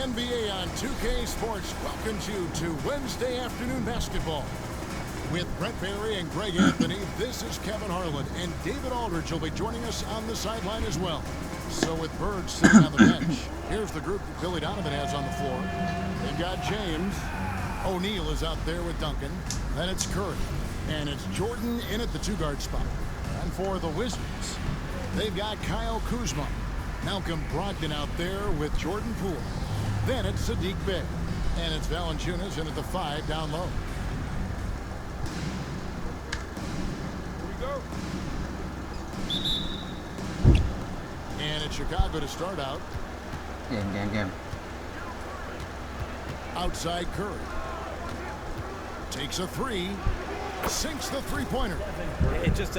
NBA on 2K Sports welcomes you to Wednesday afternoon basketball. With Brett Barry and Greg Anthony, this is Kevin Harlan, and David Aldridge will be joining us on the sideline as well. So with Bird sitting on the bench, here's the group that Billy Donovan has on the floor. They've got James. O'Neal is out there with Duncan. Then it's Curry. And it's Jordan in at the two-guard spot. And for the Wizards, they've got Kyle Kuzma. Malcolm Brogdon out there with Jordan Poole. Then it's Sadiq Bey. And it's Valanciunas in at the 5 down low. Here we go. And it's Chicago to start out. Game. Outside Curry. Takes a three. Sinks the three-pointer. It just...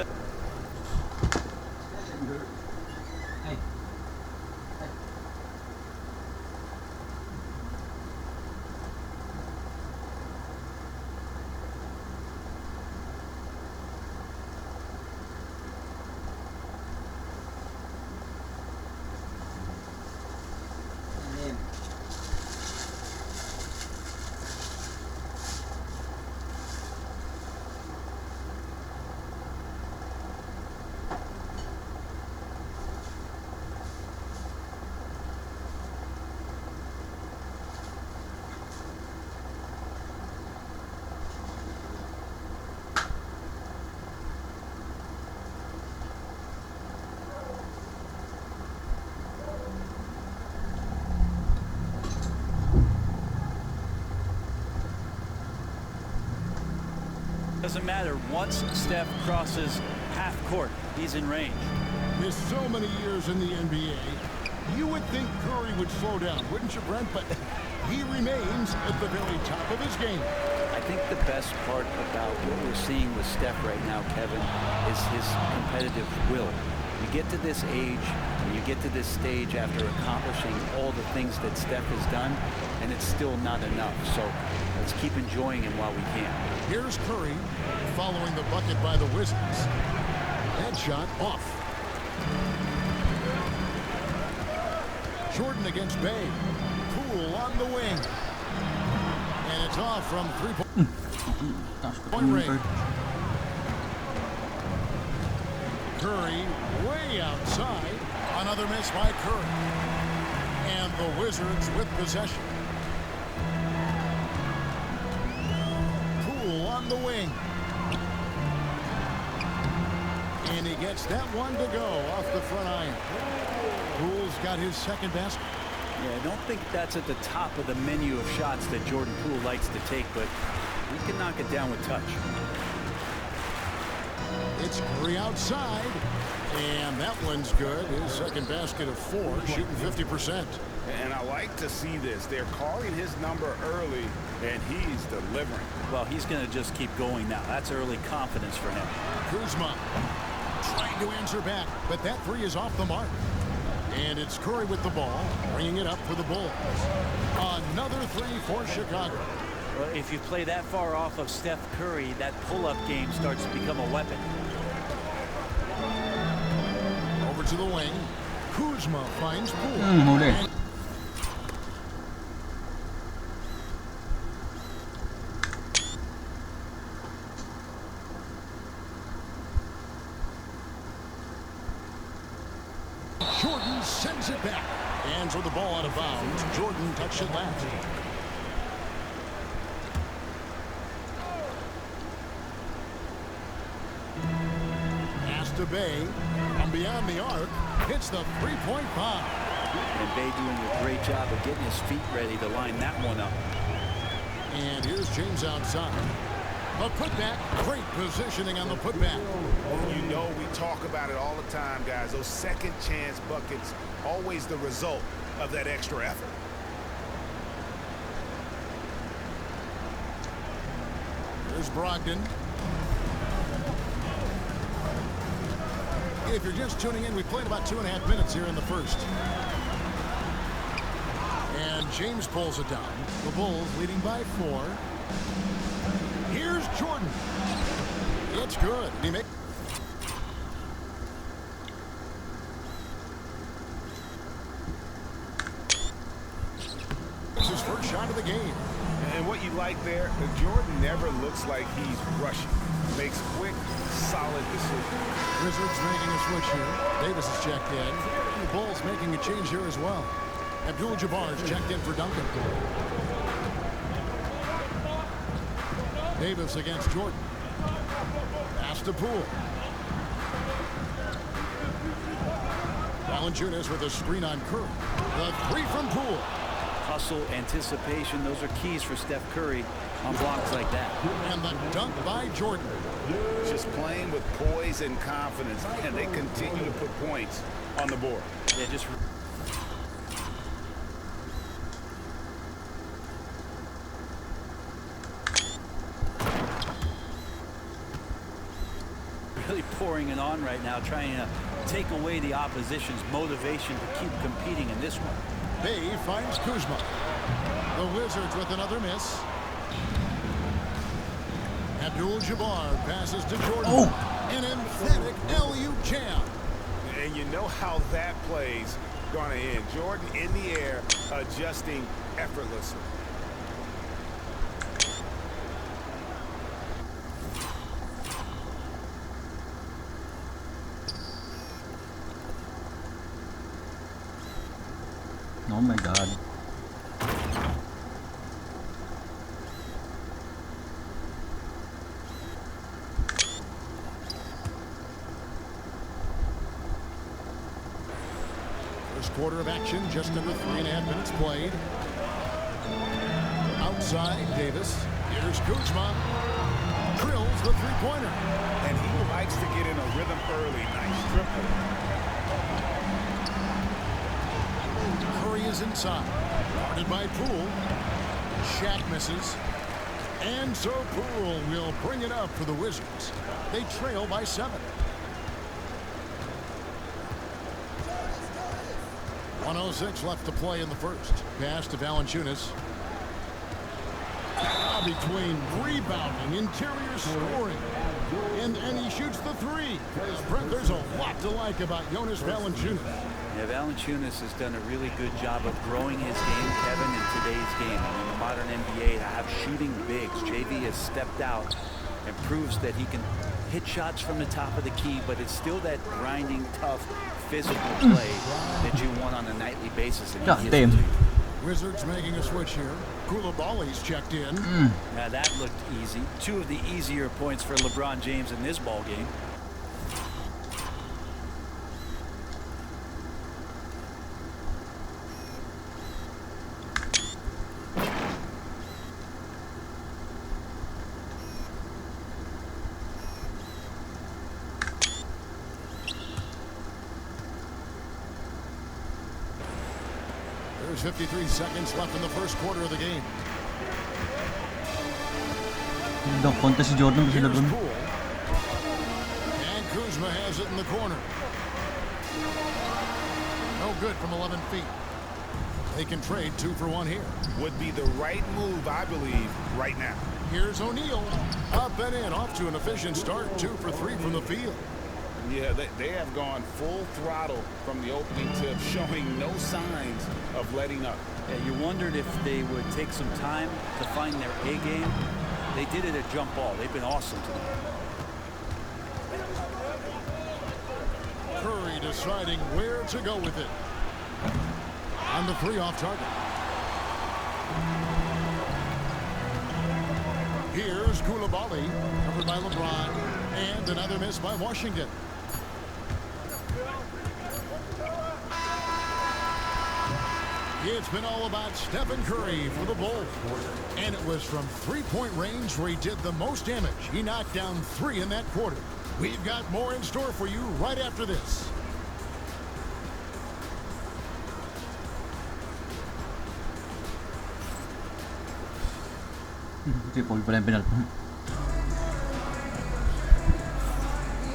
Doesn't matter. Once Steph crosses half court, he's in range. With so many years in the NBA, you would think Curry would slow down, wouldn't you, Brent? But he remains at the very top of his game. I think the best part about what we're seeing with Steph right now, Kevin, is his competitive will. You get to this age, and you get to this stage after accomplishing all the things that Steph has done, and it's still not enough. So let's keep enjoying him while we can. Here's Curry following the bucket by the Wizards. Headshot off. Jordan against Bey. Poole on the wing. And it's off from three-point range. Curry way outside. Another miss by Curry. And the Wizards with possession. Poole on the wing. And he gets that one to go off the front iron. Poole's got his second basket. Yeah, I don't think that's at the top of the menu of shots that Jordan Poole likes to take, but he can knock it down with touch. It's Curry outside, and that one's good. His second basket of 4, shooting 50%. And I like to see this. They're calling his number early, and he's delivering. Well, he's going to just keep going now. That's early confidence for him. Kuzma trying to answer back, but that three is off the mark. And it's Curry with the ball, bringing it up for the Bulls. Another three for Chicago. Well, if you play that far off of Steph Curry, that pull-up game starts to become a weapon. Over to the wing. Kuzma finds Poole. Jordan sends it back. Hands with the ball out of bounds. Jordan touched it last. Pass to Bey. From beyond the arc, hits the three-point bomb. And Bey doing a great job of getting his feet ready to line that one up. And here's James outside. The putback, great positioning on the putback. You know, we talk about it all the time, guys. Those second chance buckets, always the result of that extra effort. Here's Brogdon. If you're just tuning in, we played about 2.5 minutes here in the first. And James pulls it down. The Bulls leading by 4. Here's Jordan. It's good. He makes shot of the game. And what you like there, Jordan never looks like he's rushing. Makes quick, solid decisions. Wizards making a switch here. Davis is checked in. The Bulls making a change here as well. Abdul-Jabbar is checked in for Duncan. Davis against Jordan. Pass to Poole. Valanciunas with a screen on Curry. The three from Poole. Hustle, anticipation, those are keys for Steph Curry on blocks like that. And the dunk by Jordan. Just playing with poise and confidence, and they continue to put points on the board. Yeah, just really pouring it on right now, trying to take away the opposition's motivation to keep competing in this one. Bay finds Kuzma. The Wizards with another miss. Abdul-Jabbar passes to Jordan. Oh. An emphatic LU jam. And you know how that play's going to end. Jordan in the air, adjusting effortlessly. Oh my God. First quarter of action, just under 3.5 minutes played. Outside, Davis. Here's Kuzma. Drills the three-pointer. And he likes to get in a rhythm early. Nice triple. Curry is inside. Guarded by Poole. Shaq misses. And so Poole will bring it up for the Wizards. They trail by 7. 1:06 left to play in the first. Pass to Valanciunas. Between rebounding, interior scoring, and he shoots the three. Brent, there's a lot to like about Jonas Valanciunas. Yeah, Valanciunas has done a really good job of growing his game, Kevin, in today's game. In the modern NBA, to have shooting bigs, JV has stepped out and proves that he can hit shots from the top of the key, but it's still that grinding, tough, physical play that you want on a nightly basis. And God damn. Wizards making a switch here. Koulibaly's checked in. Now that looked easy. 2 of the easier points for LeBron James in this ball game. There's 53 seconds left in the first quarter of the game. Dunk contest si Jordan kasi Here's LeBron. Poole. And Kuzma has it in the corner. No good from 11 feet. They can trade 2 for 1 here. Would be the right move, I believe, right now. Here's O'Neal. Up and in, off to an efficient start. 2 for 3 from the field. Yeah, they have gone full throttle from the opening tip, showing no signs of letting up. Yeah, you wondered if they would take some time to find their A game. They did it at jump ball. They've been awesome tonight. Curry deciding where to go with it. On the 3 off target. Here's Koulibaly, covered by LeBron, and another miss by Washington. It's been all about Stephen Curry for the Bulls. And it was from three-point range where he did the most damage. He knocked down 3 in that quarter. We've got more in store for you right after this.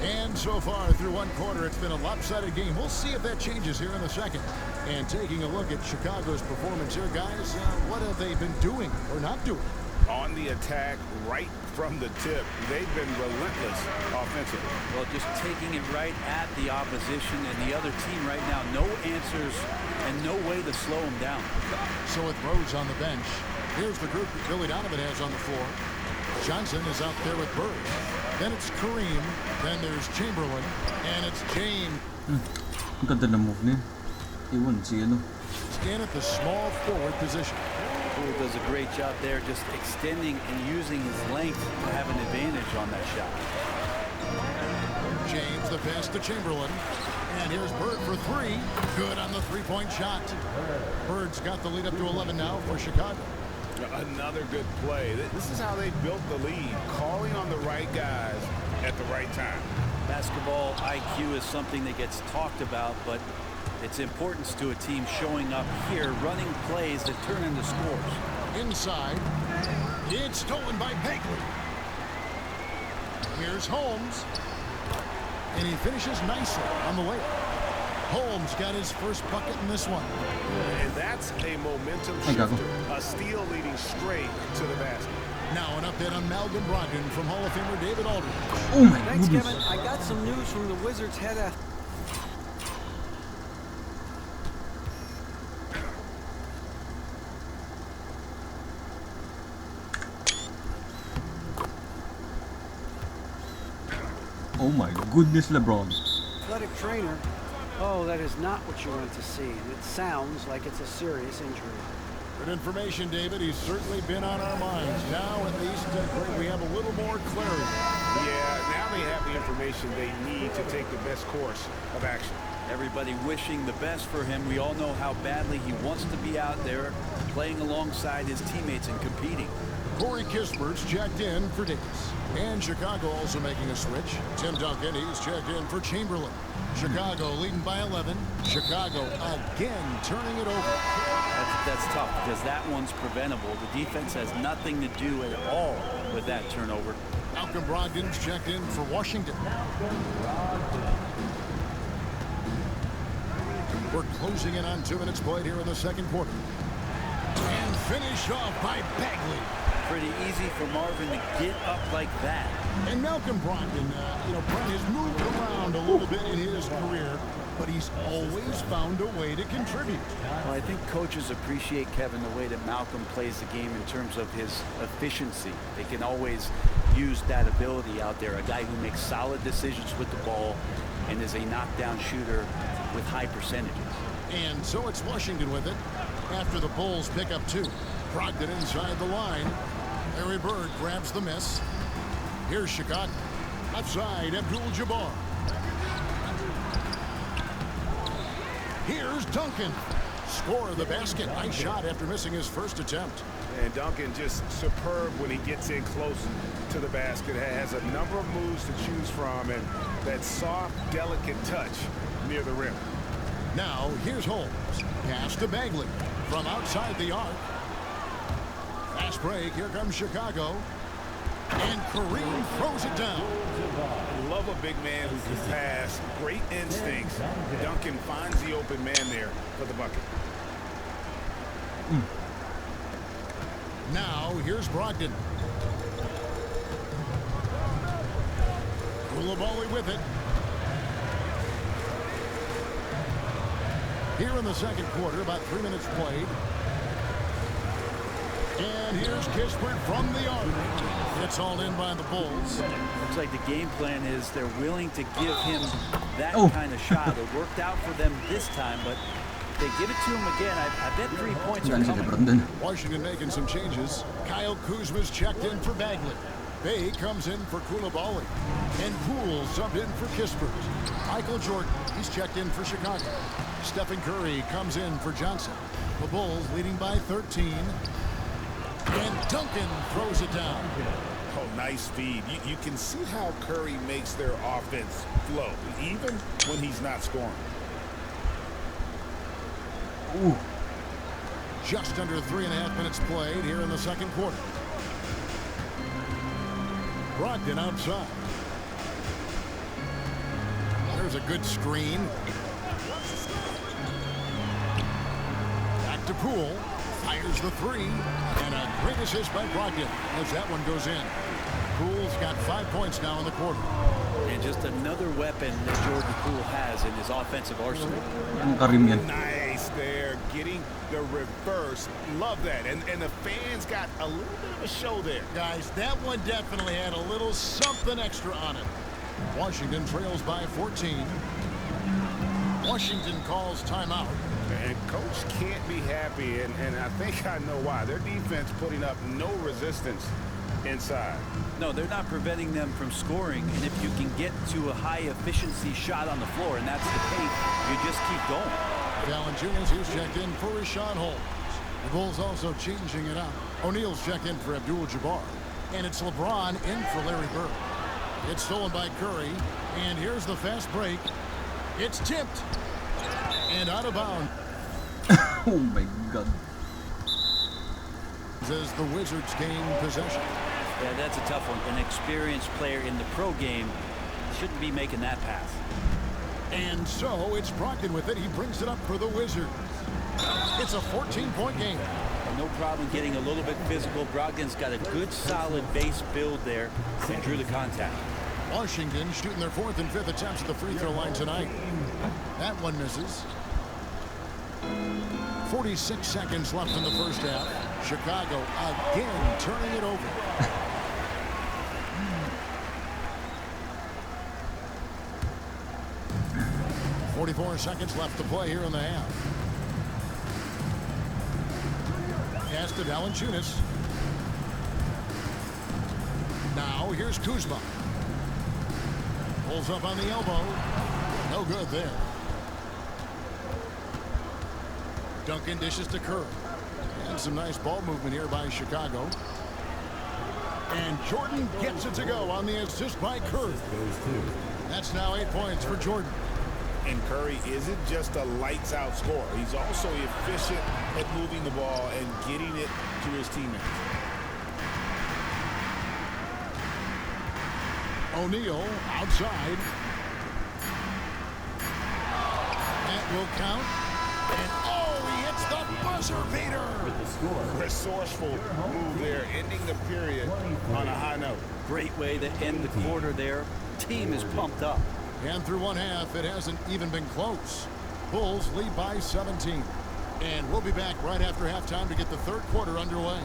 And so far through one quarter, it's been a lopsided game. We'll see if that changes here in the second. And taking a look at Chicago's performance here, guys, what have they been doing or not doing? On the attack right from the tip. They've been relentless offensively. Well, just taking it right at the opposition and the other team right now. No answers and no way to slow them down. So with Rose on the bench, here's the group that Billy Donovan has on the floor. Johnson is out there with Bird. Then it's Kareem. Then there's Chamberlain. And it's James. Ang ganda ng move niya. Iwan si ano. In at the small forward position. Poole does a great job there, just extending and using his length to have an advantage on that shot. James, the pass to Chamberlain. And here's Bird for three. Good on the three-point shot. Bird's got the lead up to 11 now for Chicago. Another good play. This is how they built the lead, calling on the right guys at the right time. Basketball IQ is something that gets talked about, but its importance to a team showing up here, running plays that turn into scores. Inside. It's stolen by Bagley. Here's Holmes. And he finishes nicely on the layup. Holmes got his first bucket in this one. And that's a momentum shifter. A steal leading straight to the basket. Now an update on Malcolm Brogdon from Hall of Famer David Aldridge. Oh my Thanks, goodness. Kevin. I got some news from the Wizards head athlete. Oh my goodness, LeBron. Athletic trainer. Oh, that is not what you want to see. And it sounds like it's a serious injury. Good information, David. He's certainly been on our minds. Now, at least, we have a little more clarity. Yeah, now they have the information they need to take the best course of action. Everybody wishing the best for him. We all know how badly he wants to be out there playing alongside his teammates and competing. Corey Kispert's checked in for Davis. And Chicago also making a switch. Tim Duncan, he's checked in for Chamberlain. Chicago leading by 11. Chicago again turning it over. That's tough because that one's preventable. The defense has nothing to do at all with that turnover. Malcolm Brogdon's checked in for Washington. We're closing in on 2 minutes played here in the second quarter. And finish off by Bagley. Pretty easy for Marvin to get up like that. And Malcolm Brogdon, Brent has moved around a little bit in his career, but he's always found a way to contribute. Well, I think coaches appreciate, Kevin, the way that Malcolm plays the game in terms of his efficiency. They can always use that ability out there. A guy who makes solid decisions with the ball and is a knockdown shooter with high percentages. And so it's Washington with it after the Bulls pick up 2. Brogdon inside the line. Larry Bird grabs the miss. Here's Chicago. Outside, Abdul-Jabbar. Here's Duncan. Score of the basket. Nice shot after missing his first attempt. And Duncan just superb when he gets in close to the basket. Has a number of moves to choose from and that soft, delicate touch near the rim. Now, here's Holmes. Pass to Bagley from outside the arc. Fast break. Here comes Chicago. And Kareem throws it down. Love a big man who can pass. Great instincts. Duncan finds the open man there for the bucket. Now, here's Brogdon. Koulibaly with it. Here in the second quarter, about 3 minutes played. And here's Kispert from the arc. It's all in by the Bulls. Looks like the game plan is they're willing to give him that Oh. kind of shot. It worked out for them this time, but if they give it to him again, I bet 3 points are Galing si coming. LeBron din. Washington making some changes. Kyle Kuzma's checked in for Bagley. Bay comes in for Koulibaly. And Poole subbed in for Kispert. Michael Jordan, he's checked in for Chicago. Stephen Curry comes in for Johnson. The Bulls leading by 13. And Duncan throws it down. Oh, nice feed. You can see how Curry makes their offense flow, even when he's not scoring. Ooh. Just under 3.5 minutes played here in the second quarter. Brogdon outside. There's a good screen. Back to Poole. Fires the three. And a great assist by Brogdon as that one goes in. Poole's got 5 points now in the quarter. And just another weapon that Jordan Poole has in his offensive arsenal. Ang karim yan. Nice there, getting the reverse. Love that. And the fans got a little bit of a show there. Guys, that one definitely had a little something extra on it. Washington trails by 14. Washington calls timeout. And coach can't be happy, and I think I know why. Their defense putting up no resistance inside. No, they're not preventing them from scoring, and if you can get to a high efficiency shot on the floor, and that's the paint, you just keep going. Valanciunas, who's checked in for Rashawn Holmes. The Bulls also changing it up. O'Neal's checked in for Abdul-Jabbar. And it's LeBron in for Larry Bird. It's stolen by Curry. And here's the fast break. It's tipped. And out of bounds. Oh my God. As the Wizards gain possession. Yeah, that's a tough one. An experienced player in the pro game shouldn't be making that pass. And so it's Brogdon with it. He brings it up for the Wizards. It's a 14-point game. No problem getting a little bit physical. Brogdon's got a good, solid base build there and drew the contact. Washington shooting their 4th and 5th attempts at the free throw line tonight. That one misses. 46 seconds left in the first half. Chicago again turning it over. 44 seconds left to play here in the half. Pass to Valanciunas. Now here's Kuzma. Pulls up on the elbow. No good there. Duncan dishes to Curry. And some nice ball movement here by Chicago. And Jordan gets it to go on the assist by Curry. That's now 8 points for Jordan. And Curry isn't just a lights-out scorer. He's also efficient at moving the ball and getting it to his teammates. O'Neal outside. That will count. And oh, he hits the buzzer beater. Resourceful move there, ending the period on a high note. Great way to end the quarter there. Team is pumped up. And through one half, it hasn't even been close. Bulls lead by 17. And we'll be back right after halftime to get the third quarter underway.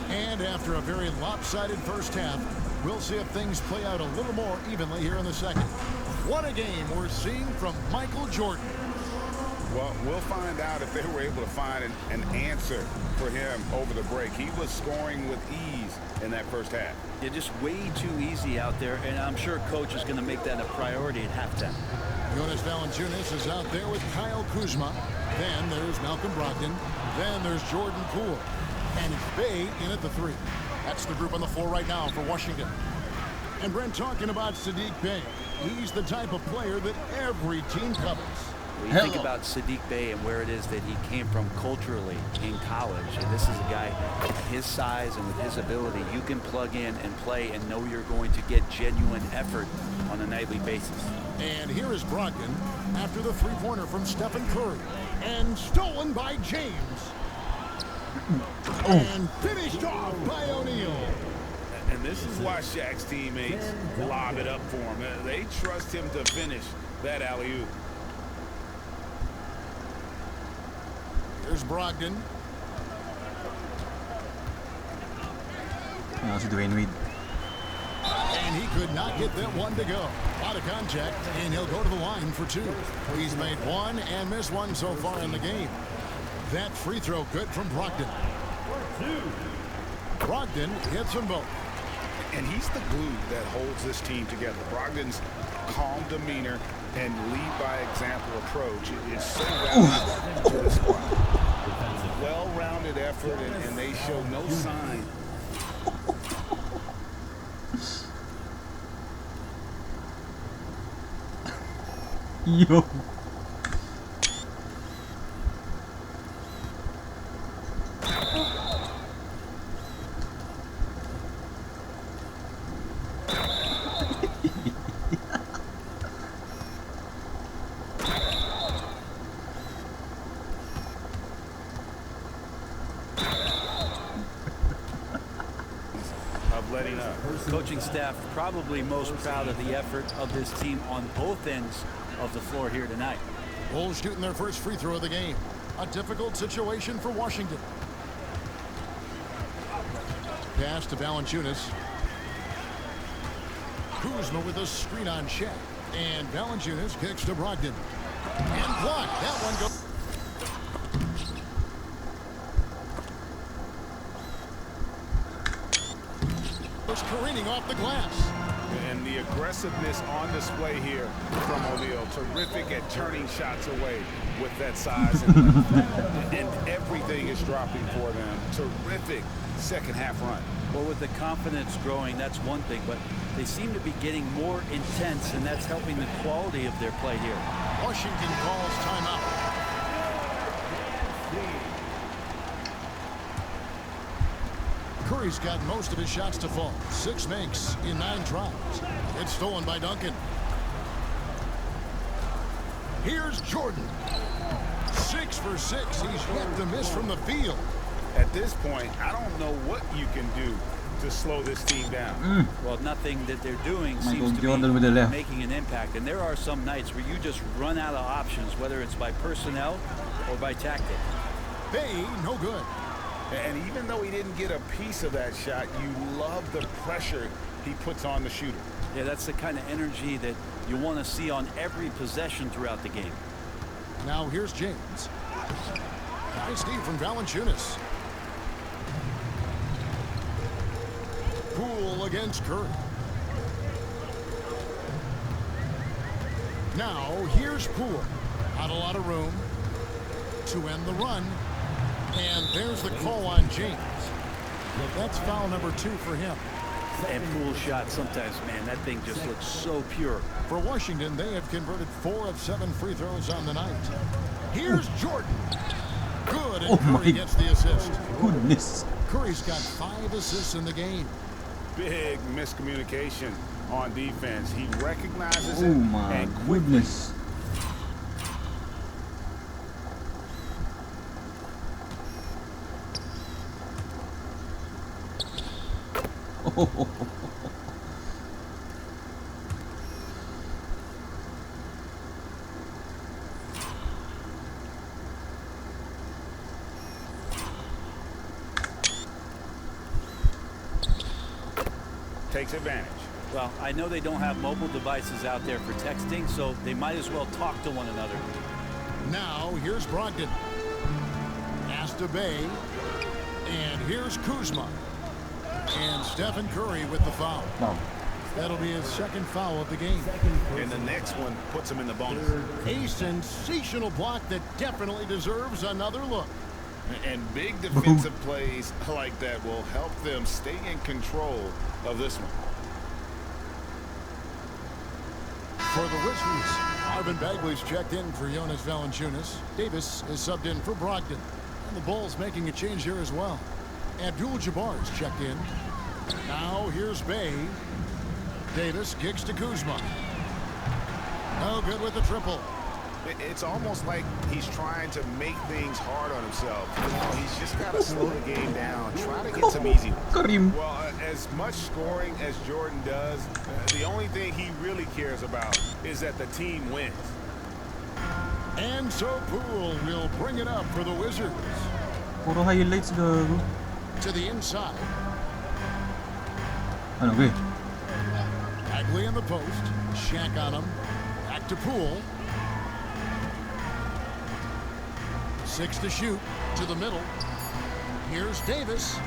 And after a very lopsided first half, we'll see if things play out a little more evenly here in the second. What a game we're seeing from Michael Jordan. Well, we'll find out if they were able to find an answer for him over the break. He was scoring with ease in that first half. They're just way too easy out there, and I'm sure coach is going to make that a priority at halftime. Jonas Valanciunas is out there with Kyle Kuzma. Then there's Malcolm Brogdon. Then there's Jordan Poole. And it's Bey in at the 3. That's the group on the floor right now for Washington. And Brent, talking about Saddiq Bey, he's the type of player that every team covers. When you think about Saddiq Bey and where it is that he came from culturally in college, and this is a guy with his size and with his ability, you can plug in and play and know you're going to get genuine effort on a nightly basis. And here is Brogdon after the three-pointer from Stephen Curry. And stolen by James. And finished off by O'Neal. And this is why Shaq's teammates lob it up for him. They trust him to finish that alley-oop. Here's Brogdon. Si Dwayne Wade. And he could not get that one to go. Out of contact, and he'll go to the line for two. He's made one and missed one so far in the game. That free throw good from Brogdon. Brogdon hits them both. And he's the glue that holds this team together. Brogdon's calm demeanor and lead by example approach is so valuable to the squad. Well-rounded effort, and they show no sign. Yo. Of letting up. Coaching staff probably most proud of the effort of this team on both ends of the floor here tonight. Bulls shooting their first free throw of the game. A difficult situation for Washington. Pass to Valanciunas. Kuzma with a screen on Shaq. And Valanciunas kicks to Brogdon. And blocked. That one goes. Careening off the glass. And the aggressiveness on display here from O'Neal. Terrific at turning shots away with that size. And everything is dropping for them. Terrific second half run. Well, with the confidence growing, that's one thing, but they seem to be getting more intense, and that's helping the quality of their play here. Washington calls timeout. Curry's got most of his shots to fall. 6 makes in 9 tries. It's stolen by Duncan. Here's Jordan. 6 for 6. He's yet to miss from the field. At this point, I don't know what you can do to slow this team down. Well, nothing that they're doing seems Michael to Jordan be with the left. making an impact. And there are some nights where you just run out of options, whether it's by personnel or by tactic. Bay, no good. And even though he didn't get a piece of that shot, you love the pressure he puts on the shooter. Yeah, that's the kind of energy that you want to see on every possession throughout the game. Now here's James. Nice D from Valanciunas. Poole against Curry. Now here's Poole. Not a lot of room to end the run. And there's the call on James. That's foul number 2 for him. And Poole shot sometimes, man, that thing just looks so pure. For Washington, they have converted 4 of 7 free throws on the night. Here's Jordan. Good, and Curry gets the assist. Goodness. Curry's got 5 assists in the game. Big miscommunication on defense. He recognizes it. Oh my and quickly goodness. Oh. takes advantage. Well, I know they don't have mobile devices out there for texting, so they might as well talk to one another. Now, here's Brogdon. Pass to Bay. And here's Kuzma. And Stephen Curry with the foul. Wow. That'll be his second foul of the game. And the next one puts him in the bonus. A sensational block that definitely deserves another look. And big defensive plays like that will help them stay in control of this one. For the Wizards, Marvin Bagley's checked in for Jonas Valanciunas. Davis is subbed in for Brogdon. And the Bulls making a change here as well. Abdul-Jabbar is checked in. Now here's Bay. Davis kicks to Kuzma. No good with the triple. It's almost like he's trying to make things hard on himself. You know, he's just got to slow the game down. Try to get some easy ones. Karim. Well, as much scoring as Jordan does, the only thing he really cares about is that the team wins. And so Poole will bring it up for the Wizards. Puro highlights gago. To the inside. Ano, okay. Bagley in the post. Shaq on him. Back to Poole. 6 to shoot. To the middle. Here's Davis.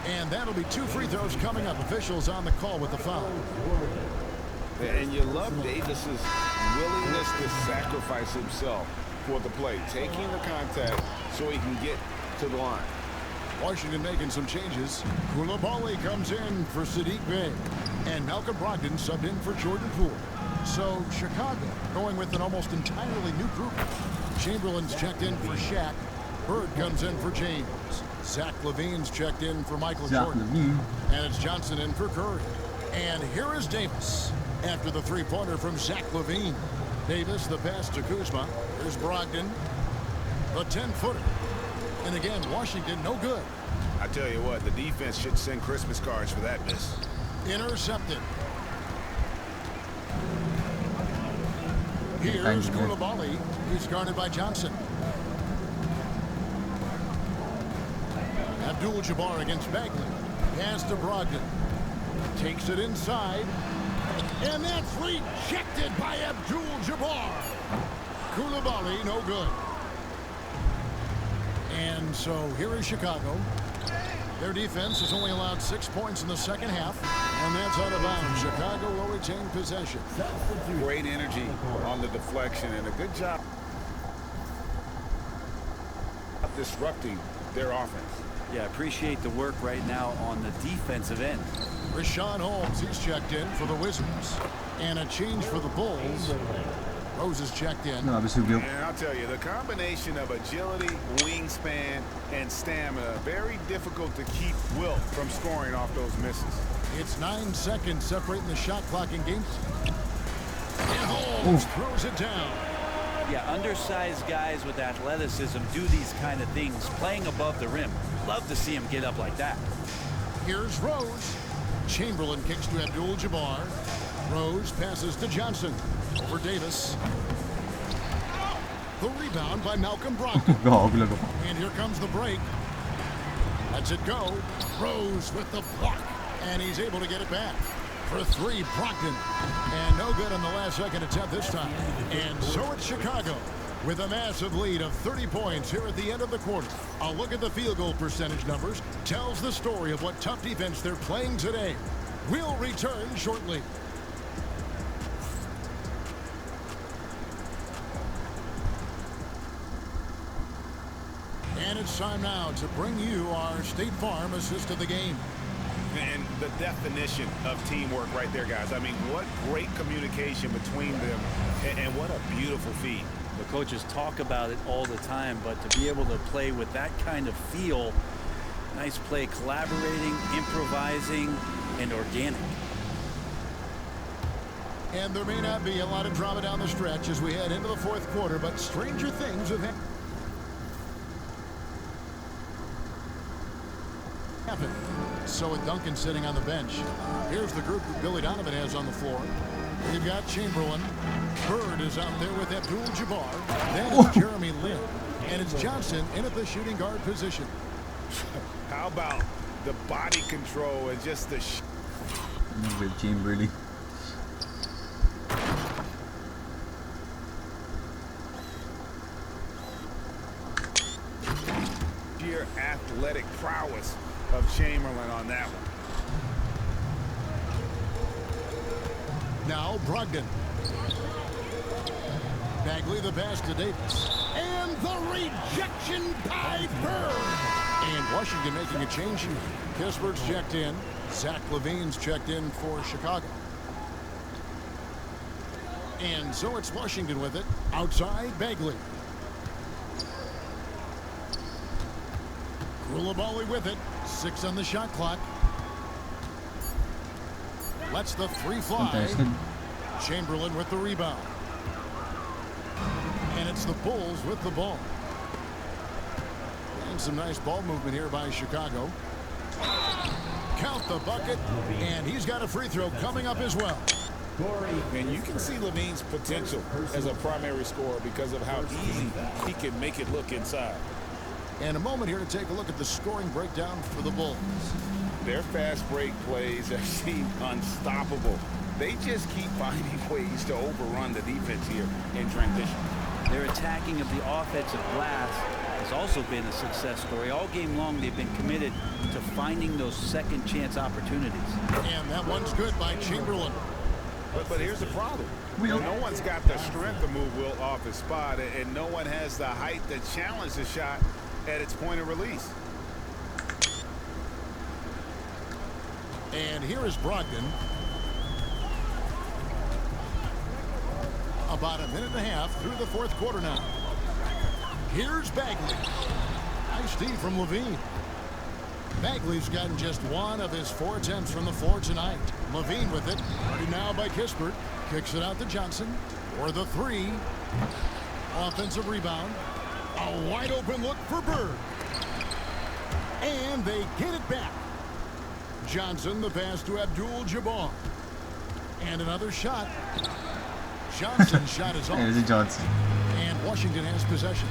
And that'll be 2 free throws coming up. Officials on the call with the foul. And you love Davis's willingness to sacrifice himself for the play, taking the contact so he can get to the line. Washington making some changes. Koulibaly comes in for Sadiq Bey. And Malcolm Brogdon subbed in for Jordan Poole. So Chicago going with an almost entirely new group. Chamberlain's checked in for Shaq. Bird comes in for James. Zach LaVine's checked in for Michael Jordan. And it's Johnson in for Curry. And here is Davis after the three-pointer from Zach LaVine. Davis, the pass to Kuzma. Here's Brogdon. The 10-footer. And again, Washington no good. I tell you what, the defense should send Christmas cards for that miss. Intercepted. Here's Koulibaly. He's guarded by Johnson. Abdul-Jabbar against Bagley. Pass to Brogdon. Takes it inside. And that's rejected by Abdul-Jabbar. Koulibaly, no good. And so here is Chicago. Their defense has only allowed 6 points in the second half. And that's out of bounds. Chicago will retain possession. Great energy on the deflection and a good job disrupting their offense. Yeah, appreciate the work right now on the defensive end. Rashawn Holmes, he's checked in for the Wizards. And a change for the Bulls. Rose is checked in. No, habis subiu. And I'll tell you, the combination of agility, wingspan, and stamina, very difficult to keep Wilt from scoring off those misses. It's 9 seconds separating the shot clock in games. And Holmes throws it down. Yeah, undersized guys with athleticism do these kind of things, playing above the rim. Love to see him get up like that. Here's Rose. Chamberlain kicks to Abdul-Jabbar. Rose passes to Johnson. Over Davis. The rebound by Malcolm Brogdon. And here comes the break. Lets it go. Rose with the block. And he's able to get it back. For 3, Brogdon. And no good on the last second attempt this time. And so it's Chicago with a massive lead of 30 points here at the end of the quarter. A look at the field goal percentage numbers tells the story of what tough defense they're playing today. We'll return shortly. And it's time now to bring you our State Farm assist of the game. And the definition of teamwork right there, guys. I mean, what great communication between them, and what a beautiful feat. The coaches talk about it all the time, but to be able to play with that kind of feel, nice play, collaborating, improvising, and organic. And there may not be a lot of drama down the stretch as we head into the fourth quarter, but stranger things have happened. So with Duncan sitting on the bench, here's the group that Billy Donovan has on the floor. We've got Chamberlain. Bird is out there with Abdul-Jabbar. Then it's Jeremy Lin. And it's Johnson in at the shooting guard position. How about the body control and just the With Chamberlain. sheer athletic prowess of Chamberlain on that one. Now Brogdon. Bagley the pass to Davis. And the rejection by Bird. And Washington making a change here. Kispert's checked in. Zach LaVine's checked in for Chicago. And so it's Washington with it. Outside, Bagley. Koulibaly with it. 6 on the shot clock. Lets the 3 fly. Contested. Chamberlain with the rebound. And it's the Bulls with the ball. And some nice ball movement here by Chicago. Count the bucket. And he's got a free throw coming up as well. And you can see LaVine's potential as a primary scorer because of how easy he can make it look inside. And a moment here to take a look at the scoring breakdown for the Bulls. Their fast break plays have seemed unstoppable. They just keep finding ways to overrun the defense here in transition. Their attacking of the offensive glass has also been a success story. All game long, they've been committed to finding those second chance opportunities. And that one's good by Chamberlain. But here's the problem. No one's got the strength to move Will off his spot, and no one has the height to challenge the shot at its point of release. And here is Brogdon. About a minute and a half through the fourth quarter now. Here's Bagley. Nice D from Levine. Bagley's gotten just one of his 4 attempts from the floor tonight. Levine with it. Ready now by Kispert. Kicks it out to Johnson. For the 3. Offensive rebound. A wide open look for Bird. And they get it back. Johnson the pass to Abdul-Jabbar. And another shot. Johnson's shot is off. There's Johnson. And Washington has possession.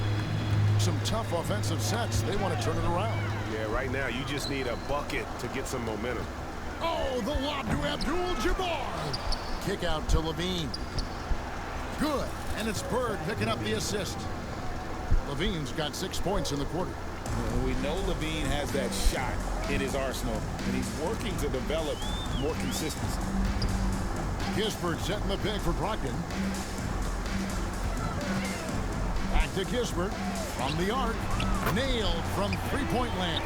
Some tough offensive sets. They want to turn it around. Yeah, right now you just need a bucket to get some momentum. Oh, the lob to Abdul-Jabbar. Kick out to Levine. Good. And it's Bird picking up the assist. Levine's got 6 points in the quarter. We know Levine has that shot in his arsenal, and he's working to develop more consistency. Kispert setting the pick for Brogdon. Back to Kispert. From the arc. Nailed from three-point land.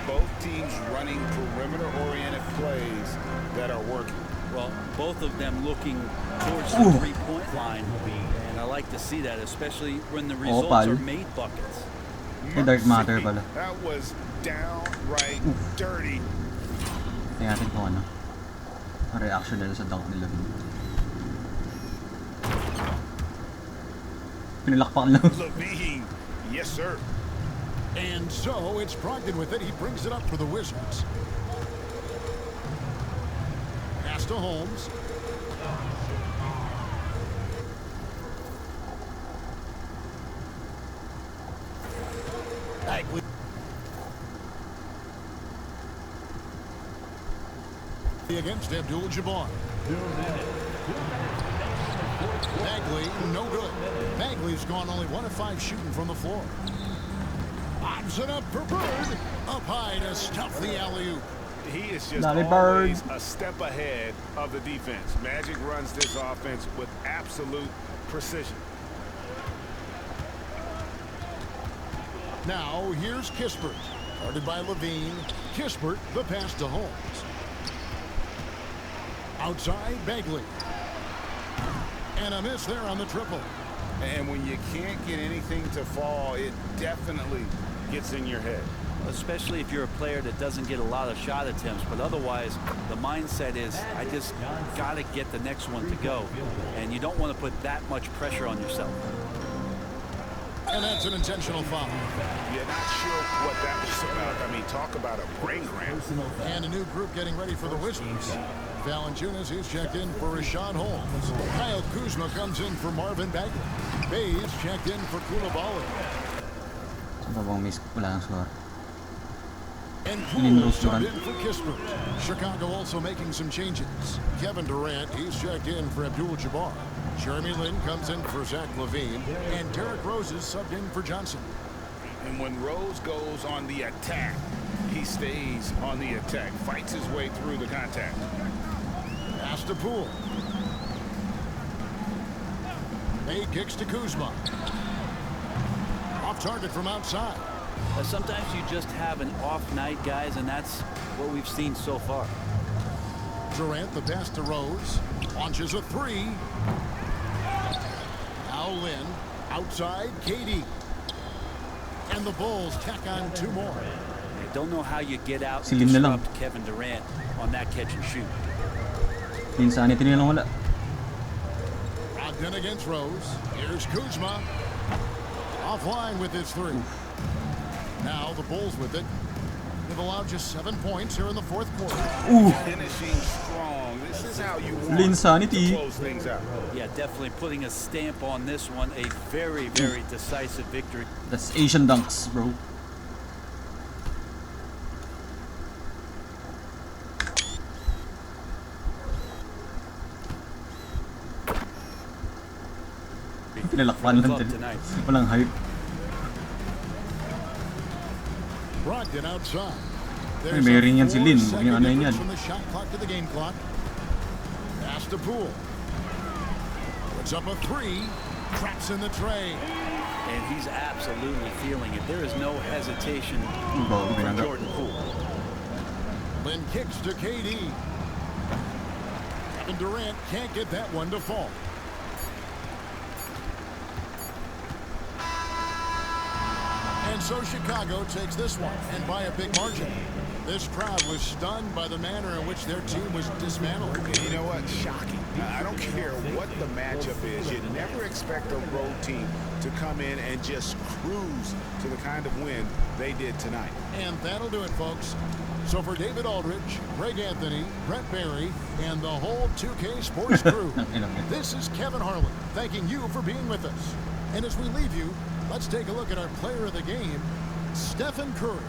Both teams running perimeter-oriented plays that are working. Well, both of them looking towards the three-point line. And I like to see that, especially when the results are made buckets. Dark matter pala. That was downright dirty. Tingnan natin kung ano ang reaction nila sa dunk nila. Pinilakpak lang. Levine, yes sir. And so it's Brogdon with it. He brings it up for the Wizards. Pass to Holmes. Bagley. Against Abdul-Jabbar. Bagley, no good. Bagley's gone only 1 of 5 shooting from the floor. Bobs it up for Bird. Up high to stuff the alley-oop. He is just always a step ahead of the defense. Magic runs this offense with absolute precision. Now, here's Kispert. Guarded by Levine. Kispert, the pass to Holmes. Outside, Bagley. And a miss there on the triple. And when you can't get anything to fall, it definitely gets in your head. Especially if you're a player that doesn't get a lot of shot attempts, but otherwise the mindset is I just got to get the next one to go, and you don't want to put that much pressure on yourself. And that's an intentional foul. You're not sure what that was about. I mean, talk about a brain cramp. And a new group getting ready for the Wizards. Valanciunas, he's checked in for Rashad Holmes. Kyle Kuzma comes in for Marvin Bagley. Bays checked in for Koulibaly. And Poole subbed in for Kispert. Chicago also making some changes. Kevin Durant, he's checked in for Abdul-Jabbar. Jeremy Lin comes in for Zach LaVine. And Derrick Rose is subbed in for Johnson. And when Rose goes on the attack, he stays on the attack, fights his way through the contact. Pass to Poole. May kicks to Kuzma. Off target from outside. Sometimes you just have an off night, guys, and that's what we've seen so far. Durant, the pass to Rose. Launches a 3. Now Lin. Outside, KD. And the Bulls tack on 2 more. I don't know how you get out and disrupt Kevin Durant on that catch and shoot. Insanity nila lang wala. Brogdon against Rose. Here's Kuzma. Offline with his 3. Now the Bulls with it. They've allowed just 7 points here in the fourth quarter. Finishing strong. This is how you want Linsanity to close things out. Yeah, definitely putting a stamp on this one. A very, very decisive victory. That's Asian dunks, bro. Nilalakpan lang din. tonight. Walang hype. Brogdon outside. Ay, may ring yan si Lin. Huwag niyang anayin yan. From the shot clock to the game clock. Pass to Poole. Puts up a three. Traps in the tray. And he's absolutely feeling it. There is no hesitation Bago from pinagap. Jordan Poole. Lin kicks to KD. Kevin Durant can't get that one to fall. And so Chicago takes this one, and by a big margin. This crowd was stunned by the manner in which their team was dismantled. And you know what? Shocking. I don't care what the matchup is. You never expect a road team to come in and just cruise to the kind of win they did tonight. And that'll do it, folks. So for David Aldridge, Greg Anthony, Brett Barry, and the whole 2K Sports crew, this is Kevin Harlan thanking you for being with us. And as we leave you, let's take a look at our player of the game, Stephen Curry.